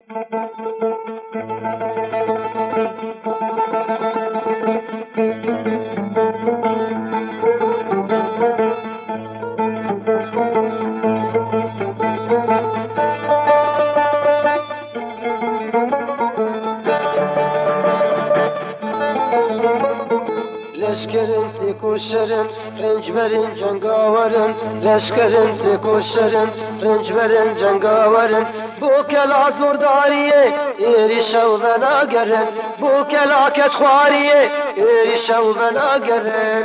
لشکرین تکوشرن رنج برین جنگاورن لشکرین تکوشرن رنج برین جنگاورن بو کلا زورداریه ایری شو بناگرن بو کلا کتخواریه ایری شو بناگرن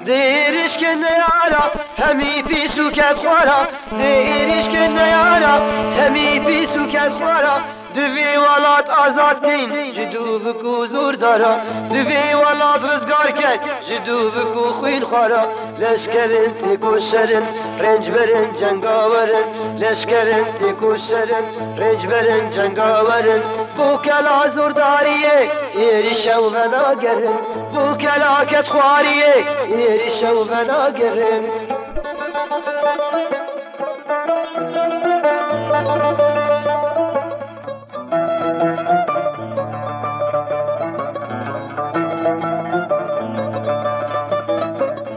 دیریش که نیارا همی پیسو کت خوارا دیریش که نیارا همی پیسو کت خوارا دوی ولات آزاد کن جدو بکو زور دارا دوی ولات رزگار کن جدو بکو خوین خوارا لشکرین تکو شرن رنج برن جنگاورن لشکرین تکو شرن رنج برن جنگاورن بو کلا زور داریه ایری شو بناگرن بو کلا کت خواریه ایری شو بناگرن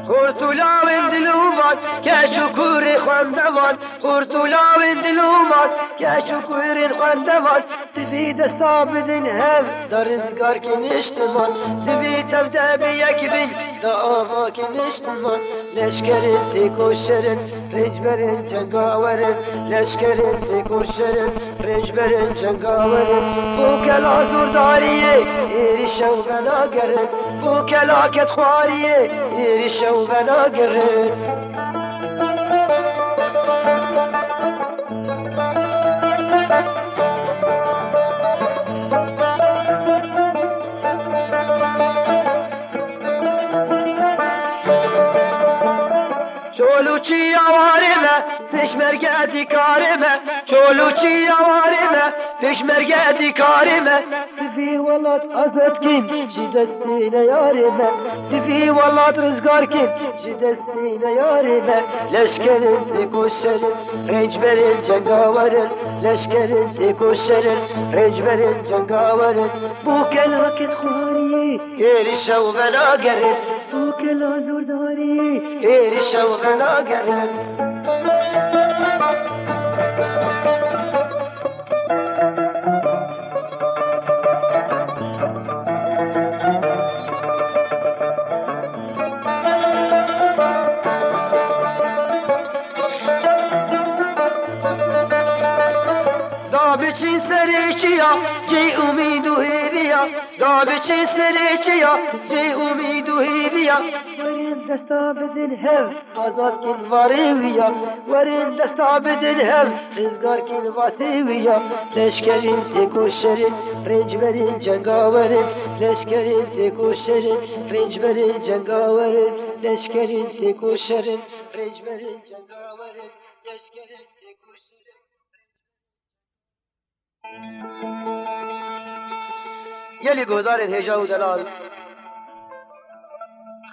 خورتولاوین دلومان کشو کوری خواندوان خورتولاوین دلومان کشو کوری خواندوان دوی دستا بدین هم دا رزگار که نشتمان دوی تفته بی یک بین دا آوا که نشتمان لشکرین تکو شرن رنج برن جنگاورن لشکرین تکو شرن رنج برن جنگاورن بو کلا زورداریه ایری شو بناگرن بو کلا کت خواریه ایری شو بناگرن چولوچی آوارمه پشمرگه دیکارمه چولوچی آوارمه پشمرگه دیکارمه دوی ولات آزاد کن جی دستی نیارمه دوی ولات رزگار کن جی دستی نیارمه لشکرین تکو شرن رنج برن جنگاورن لشکرین تکو شرن رنج برن جنگاورن بو کلا کت خواریه ایری شو بناگرن بو کلا زورداریه ایری شو بناگرن بچین سریچیا جی امید و هیویا دا بچین سریچیا جی امید و هیویا ورین دستا بدن هم آزاد کن واریویا ورین دستا بدن هم رزگار کن واسیویا لشکرین تکو شرین رنج برین جنگاورن لشکرین تکو شرین رنج برین جنگاورن لشکرین تکو شرین رنج برین جنگاورن لشکرین تکو شرین یلی گهدار هجا و دلال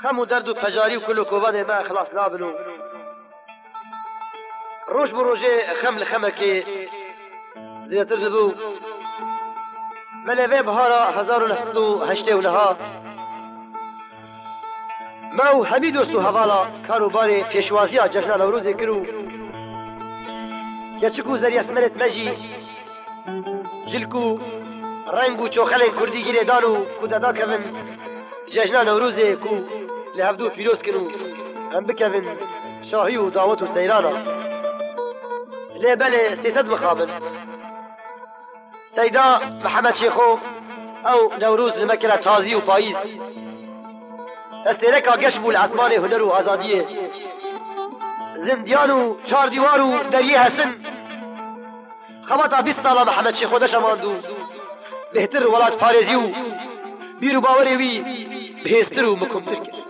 خم و درد و پجاری و کل و کوبان ما اخلاص نابلو روش بروجه خم لخمکی زیادتر دبو ملوه بهارا 1989 ما همی دوستو حوالا کاروبار پیشوازی جشن نوروز کرو که چکو زری اسمرت مجی جلکو رنگو چوخل کردی گیره دانو کوددا کون جشن نوروز کو لهفدو فیروز کنو هم بکون شاهی و دعوت و سیرانا لبل 300 بخابن سیدا محمد شیخو او نوروز لمکلا تازی و پاییز استیرکا گشبو العثمان هنر و آزادیه زندیان و چار دیوار و دریه حسن خواتا 20 سالا محمد شیخو دشماندو بهتر ولات پارێزی و بیر و باوەڕێ وی بهێزتر و مکمتر کرد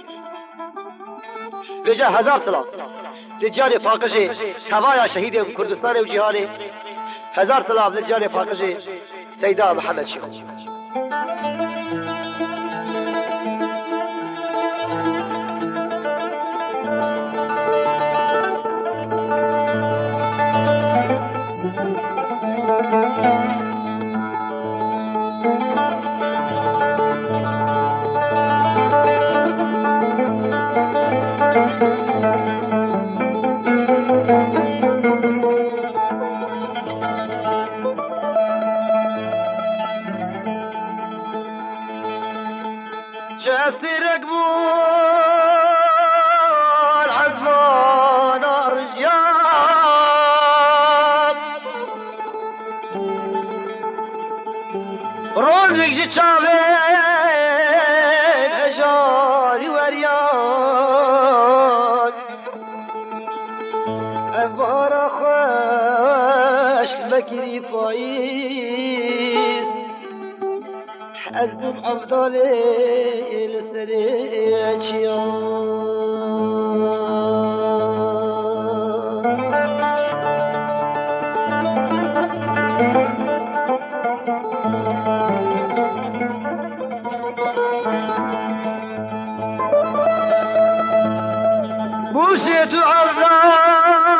بێجا 1000 سڵاو لە جیانێ پاقژێ تەوایە شەهیدێم کوردستانێ و جیهانێ 1000 سڵاو لە جیانێ پاقژێ سەیدا محەممەد شیخ شاستي رقبون عزمان رجال رونق جي چاوين هجاري وريان افار خوش بكري فايز حزب أفضلي بوسيت عرضال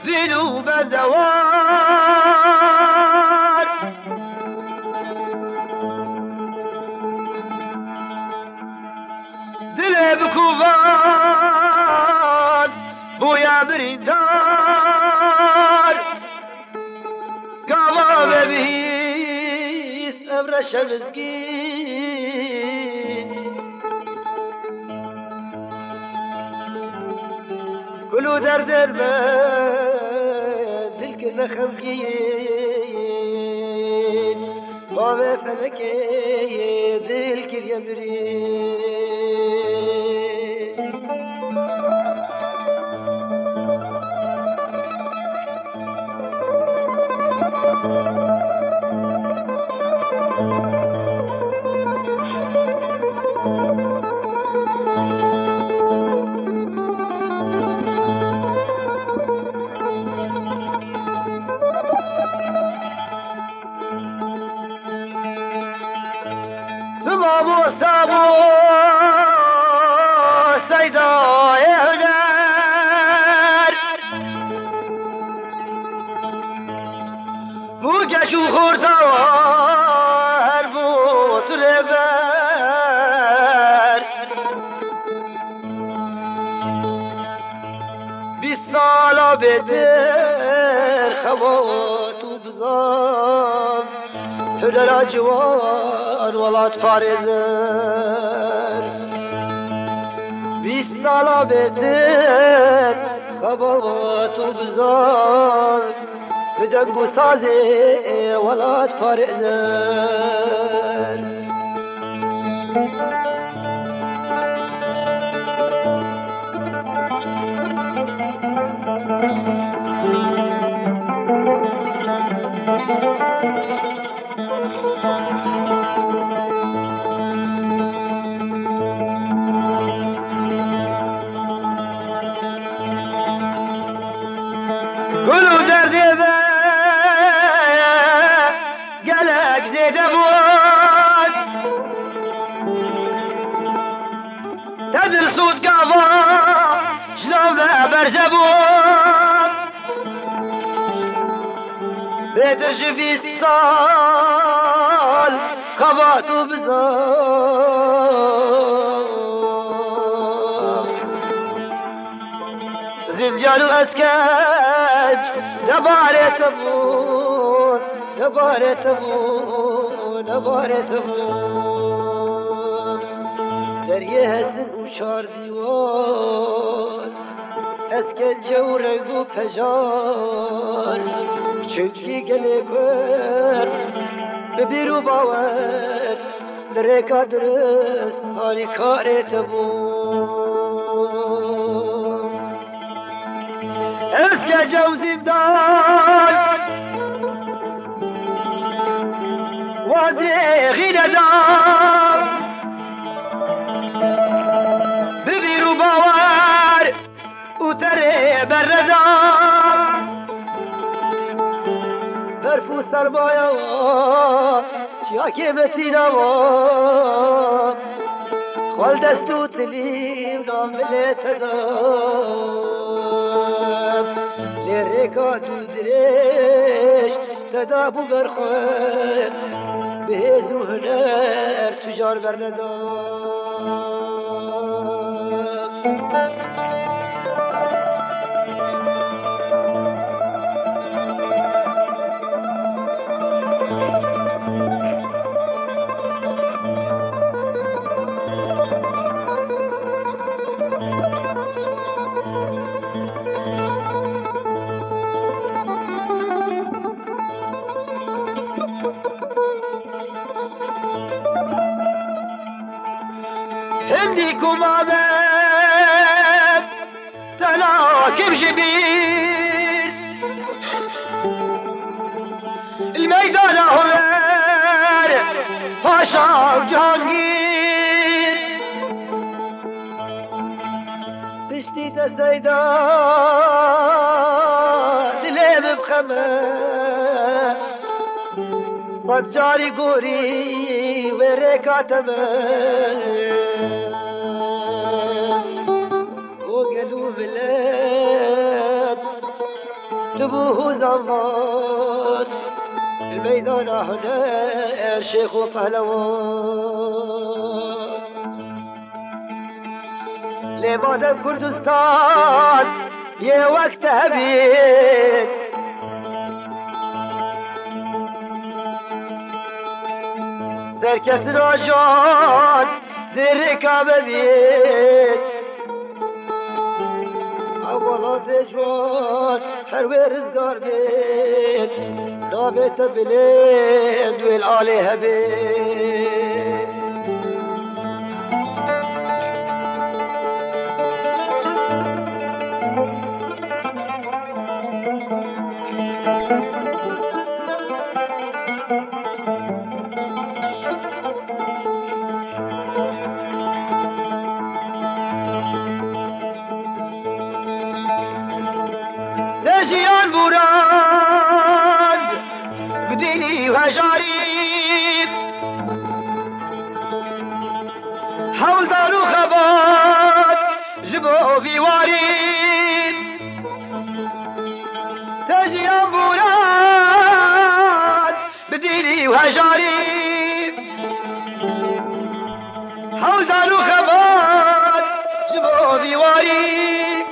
ذنوب الدوار دلي بكوفان بويا بريدار قاضى ببيس أبرش مسكين كلو درد الباب دلك لخمكين بابا فلكي دلك اليمرين ابو استابو سيدا يهنر بوكشو خورتا هربو تلبر بالصالة بدر خوات وبظام هدر جوان ولات فارزر بیست سالا بهتر خبات و بزار بدنگ و سازه ولات فارزر كلو دردي به قلق زيد ابوك تدر صوت قافا شلون برزبوك بيت في الصال خبات وبزار زنجان واسكاج نبارة تبون نبارة تبون نبارة تبون دريه هسن وشار ديوان اسكال جورق وفجار چونكي قلي كور ببيرو باور لريكا درست هاني كاري تبون اسكا جو زندان وادي غينا دار ببيرو باور وتري بردار برفو سرمايا چياكي بتينا خال دستو تليم نام تدام لريكا دودريش تدابو برخوين بهزو هنر تجار برندام هندي كمامة تلاكم جبير الميدان هنر باشا وجهانگير بشتي تسيدا دلي بخمه صد جاري قوري وريكاتمه وقالوا بلاد تبوه زمان الميدان هنا شيخ وفهلوان لمادم كردستان يا وقت هبيت سركت راجان دركا ببيت اولات جوان حروي رزقار بيت رابط بلاد والعالي هبيت تجيان براد بديني وهجاريب حول دارو خبات جبو في واريب تجيان براد بديني وهجاريب حول دارو خبات جبو في واريب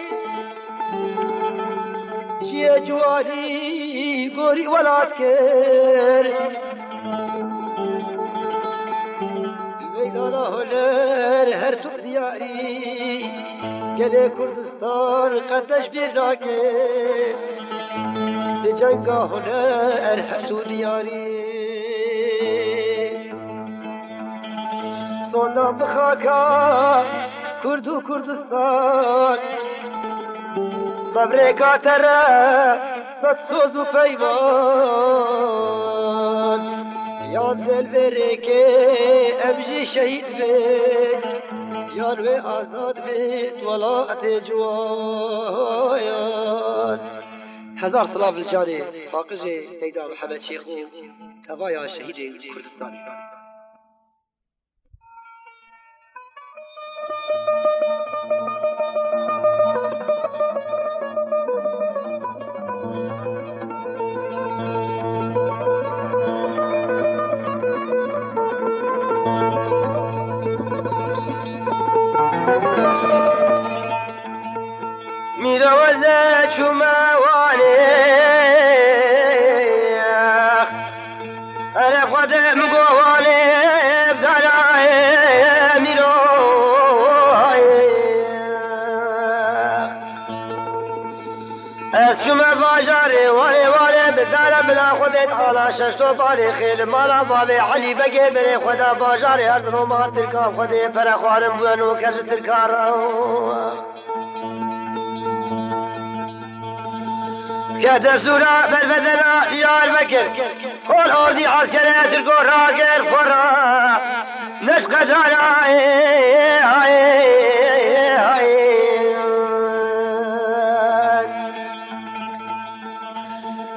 شيا جواري قوري ولاد كر الميدان هنر هر تو دياري قلي كردستان قدش براكر لجنگا هنر هر تو دياري صندان بخاكا كردو كردستان مبركا ترى صد سوز وفيمان يان دل بركي امجي شهيد بيت يان وي آزاد بيت ولا اتجوان هزار صلاة الجاري باقجي سيدان محمد شيخو تبايا شهيد كردستاني میروزه چومه والیخ اره خودم گوالی بدرای میرویخ از چومه باجاری والی بدر بلا خودت حالا ششتو بالی خیل مالا بابی علی بگی بری خدا باجاری هر ظلومات ترکا خودی پرخوارم بونو کرج ترکارم كاد سورة بالبدنا ديار بكر قول أردي عسكرية تركو راكر فرا نشقى جانا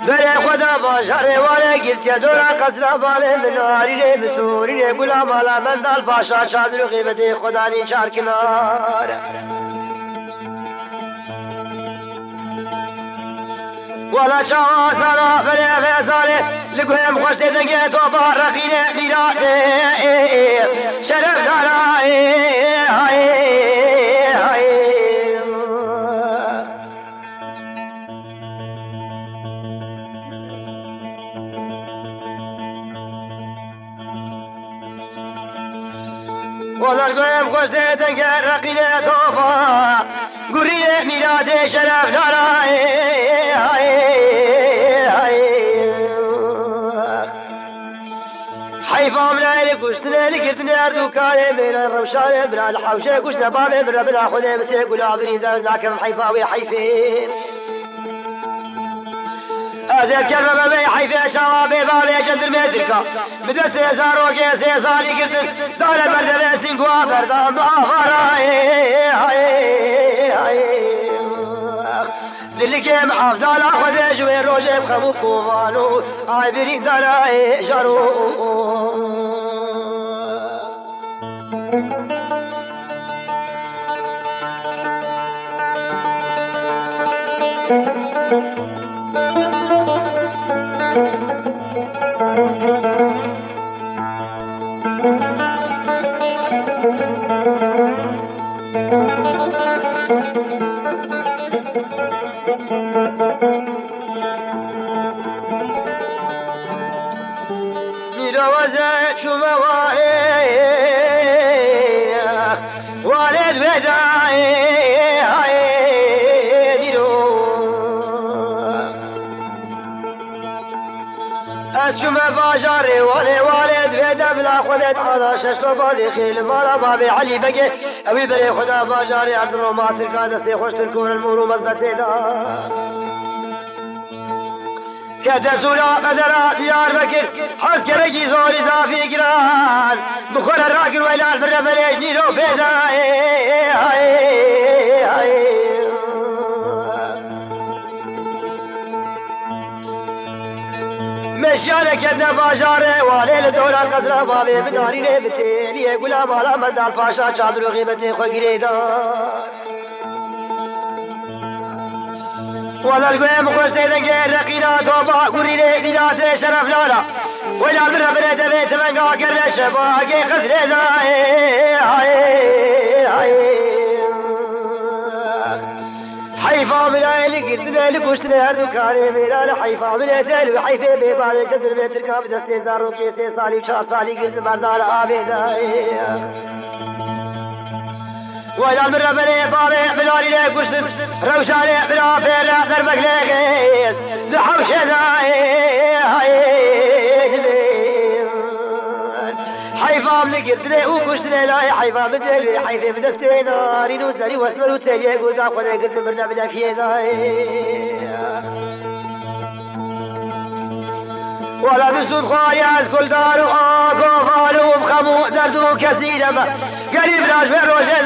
بلي خدا باشاري وانا قلت يا دورا قصر بالي من ناري لي بسوري لي قولا مالا من دال باشا شادر غيبتي خداني شار كنار ولا شاء صلاة فلا فيصالي لقهم خوش تدنقيت وبارقين ميلادي شرف داراي ولا القهم خوش تدنقيت رقينة وبا قرية ميلادي شرف داراي حيفا من عيني كشتنا لقيتنا أردو كاري من الروشانة بلا الحوشة كشتنا بابي بلا خذي مسيق ولا بريد ذاكر حيفا ويحيفين هذا الكلمة ما بي حيفا شوابي بابي جدر متركا بدست يسار وكي سيسالي قلت دولة برد بسنق وبردان دلي كيم حافظ على خذي جوي روجي بخمو كوفانو هاي بريد داراي جارو ميروزة شوما والد وداعي شوما باجاري والد ودا بلا خدت على ششتو بالي خيل مالا بابي علي بقي ابي بري خدا باجاري عرض ما تركا دستي خوش تركون المورو مزبتي دا كدزولا بدرا ديار بكر حس كرجي زوري زافي قران بخور الراكر ويلال بالربليج نيلو بيدا مشيالك يدنا باجاره والي دورا قدرا بابي بداري ريبتي ليه قلام على مدى الفاشا شادر غيبتي خو قريدار ولا القيم خوش تيدن غير رقينات وبا قريني قينات شرف لالا ولا بالربلة دبيت من قاقر الشباقي قتل حيفا من عيلي قلتنا لكوشتنا هردو كاري ميلان حيفا من عيلي وحيفا بيبالي جدر بيتر كاب دستي زارو كيسي صالي وشار صالي قلت بردان آبيدا ولا بالربلة بابي بلاري لكوشتن روشاني بلا فيرا دربك لكيس لحوشة حيفا من قلتنا وكوشتنا لا حيفا بدل حيفا بدستي ناري نوزاري واسمر وتلي قلت أخونا قلت برنا بلا فيدا ولا بسود خواياز كل دارو آقو فالو بخمو دردو كسي دم قريب راج بروجه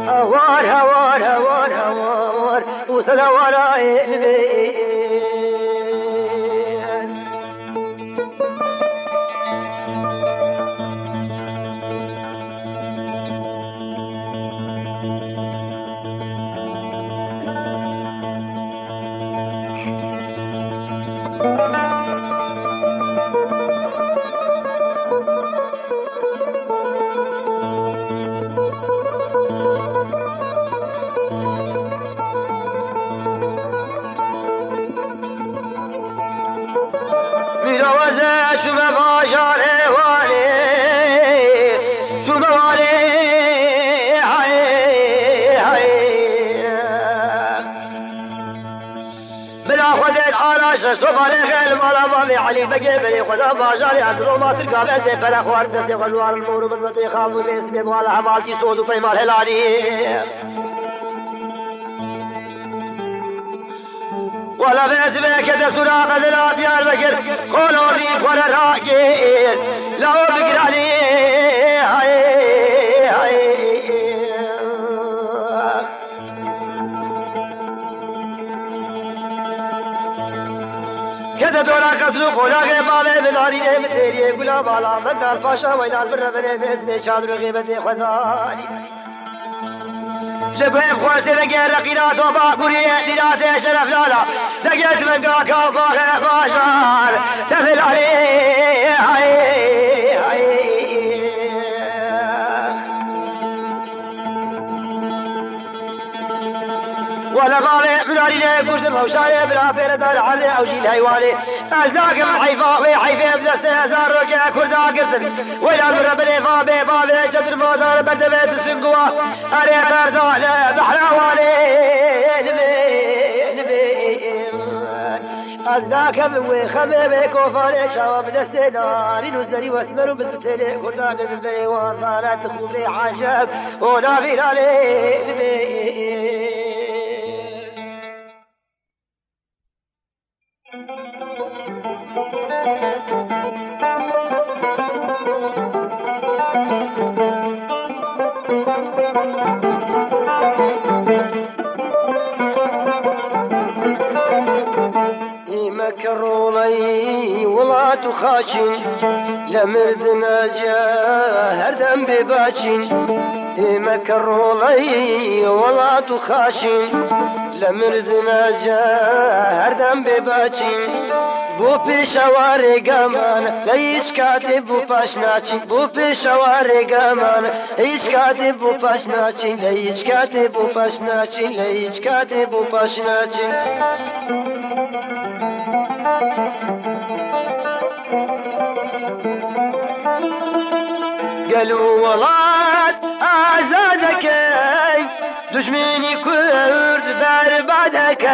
هوار هوار هوار هوار وصل وراي البيت ميروزة شوما باجاري والي شوما والي بلا خدت على ششتو بالي خيل مالا بابي علي بقي بلي خدا باجاري عدلو ما تلقى بس فرق وارد دستي غزوار المورو مزبطي خافو باسمي بوالا حمالتي صوتو فيمال هلالي ولا باسمك دسونا قدرات ديار بكر قولوا لي ولا راقير لا بقر علي كده دورا قتلو قولا غيبالي بداري نمتيري قولا بالا بدار فاشا ويلال بربني باسمي شادر غيبتي خذاني لقيم خوش تلقى رقينات وباقورية دينات شرف لالا لقيت من قاكا باخر باشار تفل عليه ولا بابي بداري ليه قوش الروشاية بلا بيردار علي أو جيل هيواني أزداك من حيفا ويحيفا بدسته أزار رقيا كردا قرتن ويلا بربلي بابي جدر مادار بردبيت السنقوا أري قردا بحر والي نبي از لاکم و خمه به کفار شواب دست داری نوزری واسمر و بزبتلی کردان دبی و ضالت خوبی عجب و نافیر علی كرولي ولات وخاشن لمردنا جا هردم بباشن ما كرولي ولات وخاشن لمردنا جا هردم بباشن بو پیشوار گمان لیچ کاتی بو پاشناچین بو پیشوار گمان لیچ کاتی بو پاشناچین لیچ کاتی بو پاشناچین لیچ کاتی بو پاشناچین قالوا ولات آزادك دشمني كرد بار بعدك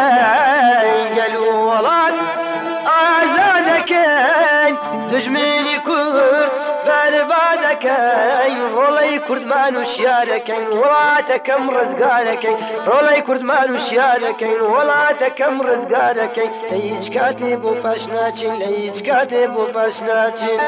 قالوا ولات آزادك دشمني كرد بار بعدك والله كرد ما نشيارك ولاتك ام رزقارك والله كرد ما نشيارك ولاتك ام رزقارك ليش كاتب وفاشناتين ليش كاتب وفاشناتين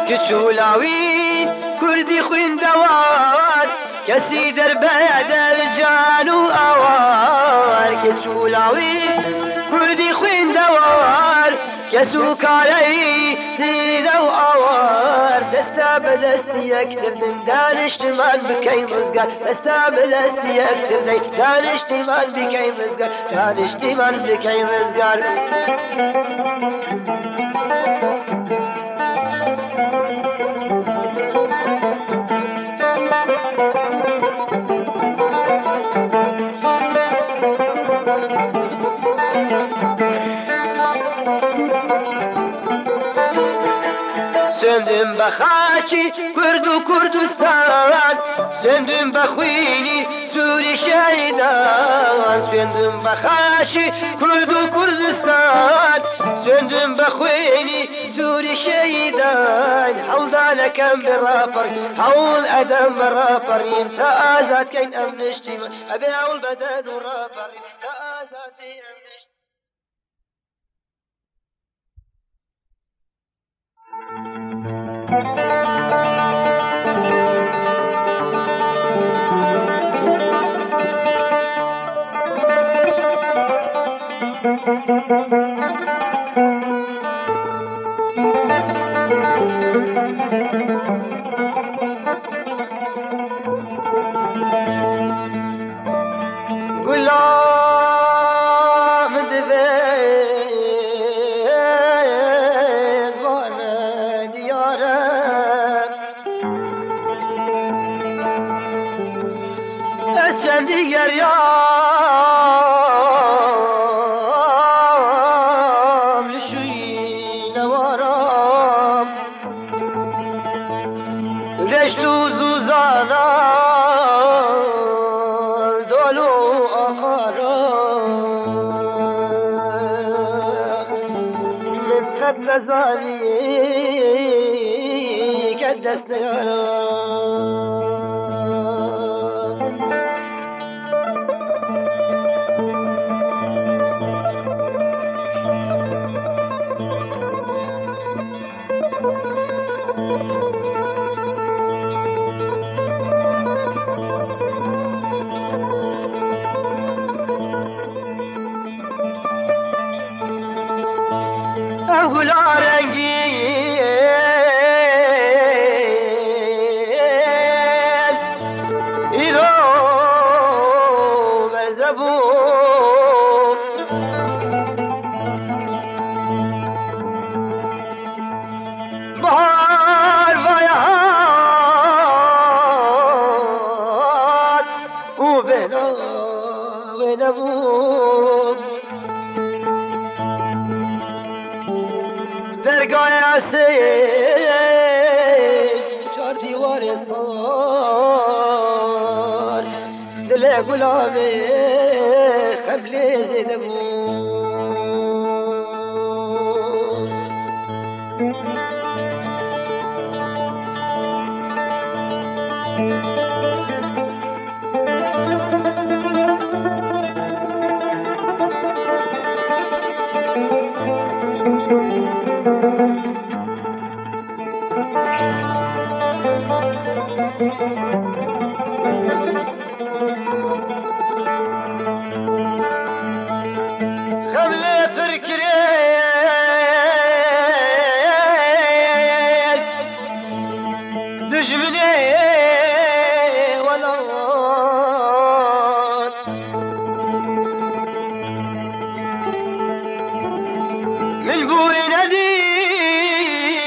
كشولاوي كردي خوين دوار كسي دربه درجان وأوار كشولاوي كردي خوين دوار كسو كاري زيدا وأوار دستا بدستي أكتر دانشت من بكين رزقار دستا بدستي أكتر دانشت من بكين رزقار دانشت من بكين رزقار سندم بخاچی کرد و کردستان سندم بخوینی سوری شهیدان سندم بخاچی کرد و کردستان سندم بخوینی سوری شهیدان حول دانکم برافر حول ادم برافر انت آزاد کن امنشتی من ابي حول بدن و رافر انت آزاد کن امنشتی دیگر یام لشوی نوارم دشت و زوزانا دولو آقارم من قد نزانی که دست نیارم گل رنگی ایرو برزبو بهار ویاد او بنا و دبوم درگاه عسیل چار دیوار سار دل گلابه خبل زدبوم خبل فركريك دجمني ولا من بوري ندي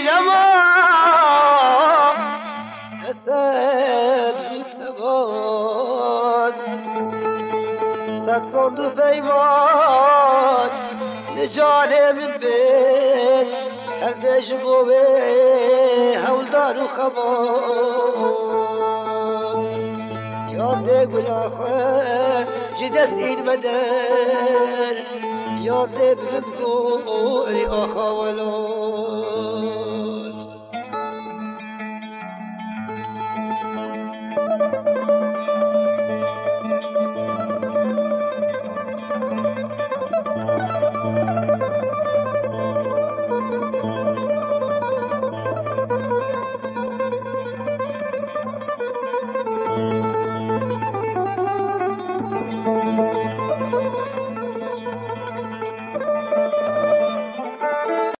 لما أساب تباد صد صد بيمان لجاني من بين هردش بوبي هولدار وخبان ياد قلا خير جدست إيد بدر ياد بلبقوري أخا ولو